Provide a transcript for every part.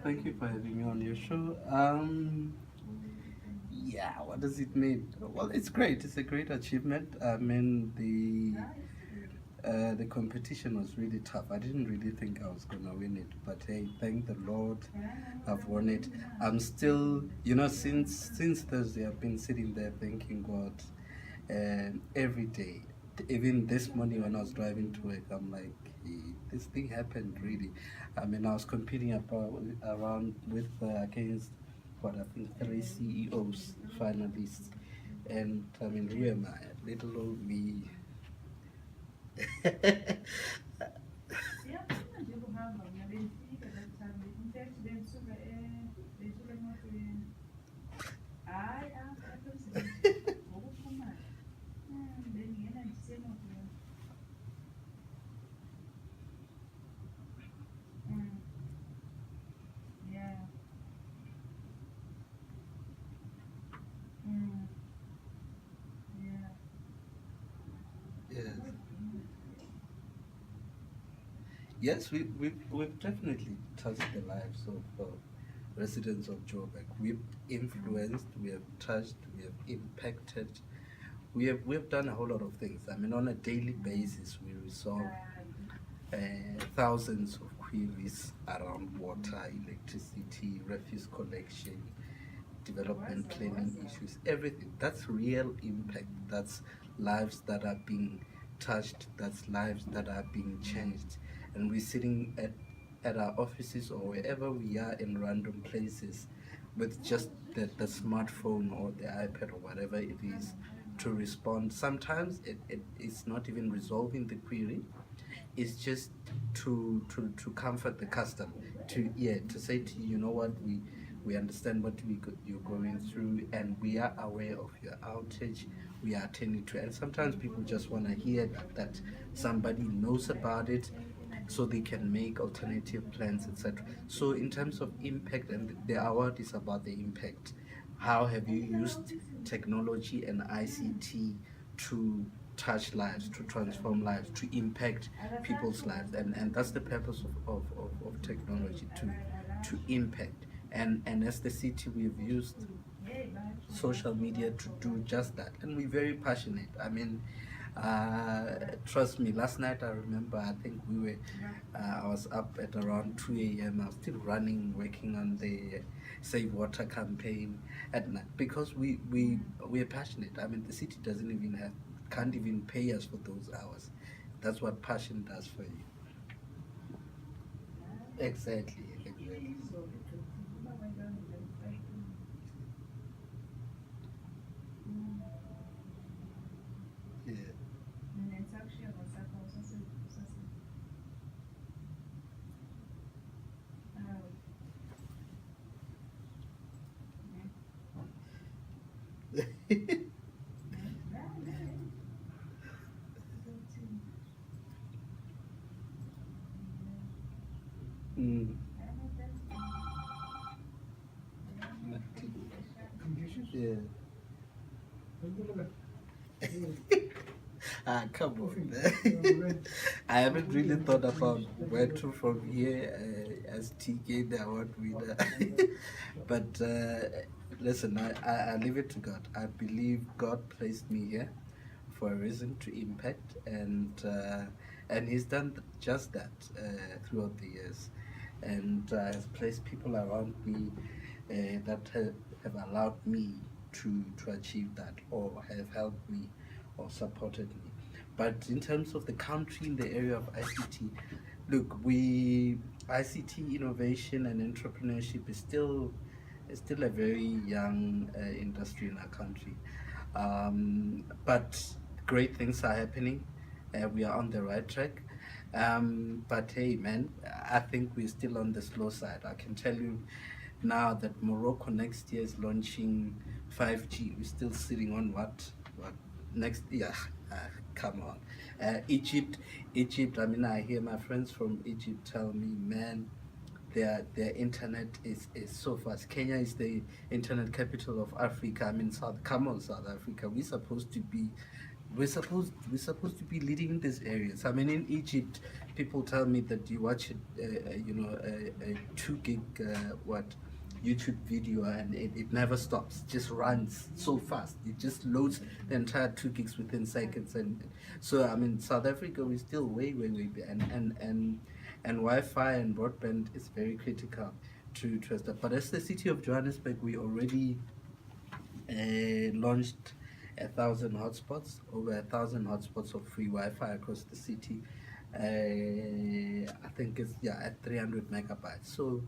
Thank you for having me on your show. Yeah, what does it mean? Well, it's great. It's a great achievement. I mean, the competition was really tough. I didn't really think I was gonna win it, but hey, thank the Lord, I've won it. I'm still, since Thursday, I've been sitting there thanking God, and every day. Even this morning when I was driving to work, I'm like, "Hey, this thing happened really." I mean, I was competing around with against what I think three CEOs finalists, and I mean, who am I? Little old me. Yes. Yes, we've definitely touched the lives of residents of Joburg. We've influenced, we have touched, we have impacted, we have done a whole lot of things. I mean, on a daily basis, we resolve uh, thousands of queries around water, electricity, refuse collection, development planning issues, everything. That's real impact. That's lives that are being touched. That's lives that are being changed. And we're sitting at our offices or wherever we are in random places with just the smartphone or the iPad or whatever it is to respond. Sometimes it's not even resolving the query, it's just to comfort the customer, to say to you, you know what, we understand what you're going through, and we are aware of your outage. We are attending to it. And sometimes people just want to hear that somebody knows about it, so they can make alternative plans, etc. So in terms of impact, and the award is about the impact. How have you used technology and ICT to touch lives, to transform lives, to impact people's lives? And that's the purpose of technology, to impact. And as the city, we've used social media to do just that, and we're very passionate. I mean, trust me, last night I remember, I think I was up at around 2 a.m. I was still running, working on the Save Water campaign at night, because we're passionate. I mean, the city can't even pay us for those hours. That's what passion does for you. Exactly, exactly. Yeah. Mm. Yeah. Ah, come on. I haven't really thought about where to from here as TK, the award winner. But listen, I leave it to God. I believe God placed me here for a reason, to impact, and He's done just that throughout the years, and has placed people around me that have allowed me to achieve that, or have helped me or supported me. But in terms of the country in the area of ICT, look, we ICT innovation and entrepreneurship is still a very young industry in our country, but great things are happening. We are on the right track. But hey, man, I think we're still on the slow side. I can tell you now that Morocco next year is launching 5G. We're still sitting on what next year. Come on, Egypt. I mean, I hear my friends from Egypt tell me, man, their internet is so fast. Kenya is the internet capital of Africa. I mean, South Africa. We're supposed to be we're supposed to be leading in these areas. I mean, in Egypt, people tell me that you watch it, a 2 gig what YouTube video, and it never stops. It just runs so fast. It just loads the entire 2 gigs within seconds. And so, I mean, South Africa, we're still way and Wi-Fi and broadband is very critical to us. But as the city of Johannesburg, we already launched 1,000 hotspots, over 1,000 hotspots of free Wi-Fi across the city. I think it's, yeah, at 300 megabytes. So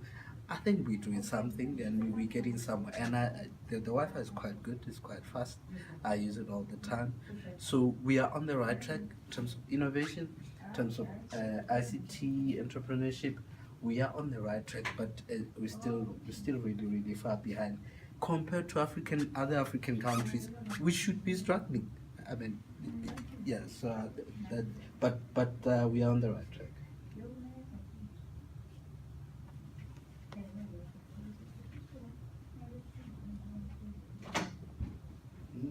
I think we're doing something and we're getting somewhere. And the Wi-Fi is quite good. It's quite fast. I use it all the time. So we are on the right track in terms of innovation, in terms of ICT entrepreneurship. We are on the right track, but we're still really far behind compared to other African countries. We should be struggling. I mean, yes, that, but we are on the right track.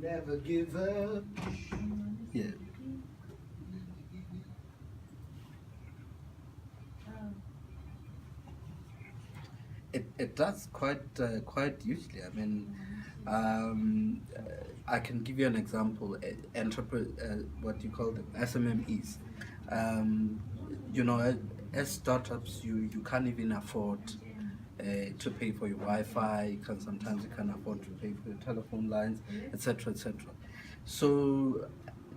Never give up. Yeah. It does quite usually. I mean, I can give you an example. What you call them, SMMEs. Um, as startups, you can't even afford to pay for your Wi-Fi. Sometimes you can't afford to pay for your telephone lines, etc., etc. So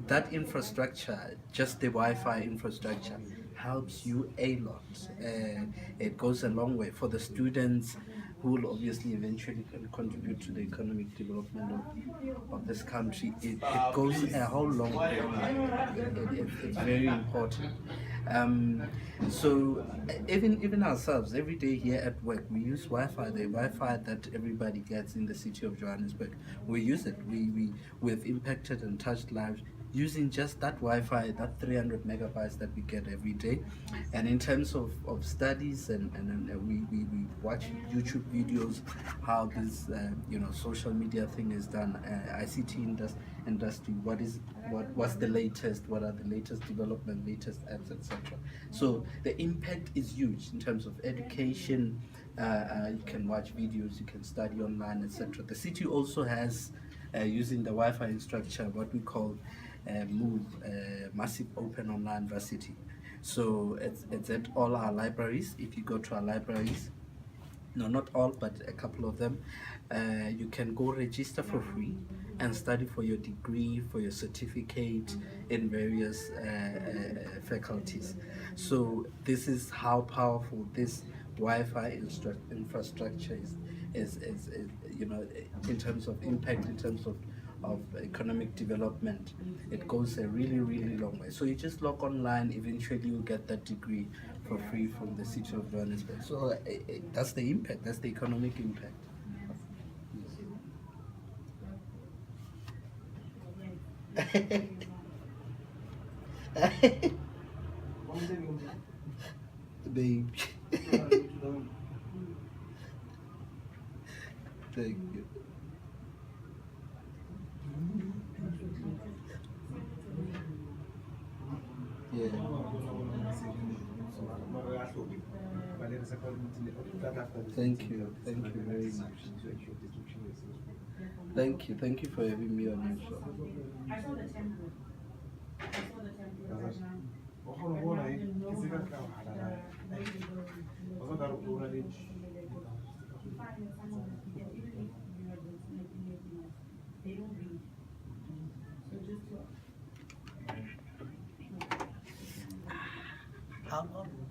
that infrastructure, just the Wi-Fi infrastructure, helps you a lot. It goes a long way for the students who will obviously eventually contribute to the economic development of this country. It goes a whole long way. It's very important. Um, so even ourselves, every day here at work, we use Wi-Fi. The Wi-Fi that everybody gets in the city of Johannesburg, we use it. We've impacted and touched lives using just that Wi-Fi, that 300 megabytes that we get every day. And in terms of studies, and we watch YouTube videos, how this social media thing is done, ICT industry, what's the latest, what are the latest development, latest apps, etc. So the impact is huge in terms of education. You can watch videos, you can study online, etc. The city also has, using the Wi-Fi structure, what we call MOVE, Massive Open Online Varsity. So it's at all our libraries. If you go to our libraries, no, not all, but a couple of them, you can go register for free and study for your degree, for your certificate in various faculties. So this is how powerful this Wi-Fi infrastructure is, in terms of impact, in terms of economic development. It goes a really long way. So you just log online, eventually you get that degree for free from the city of Johannesburg. So that's the impact, that's the economic impact. Babe. Thank you. Yeah. Thank you. Thank you very much. Thank you. Thank you for having me on your show. How long?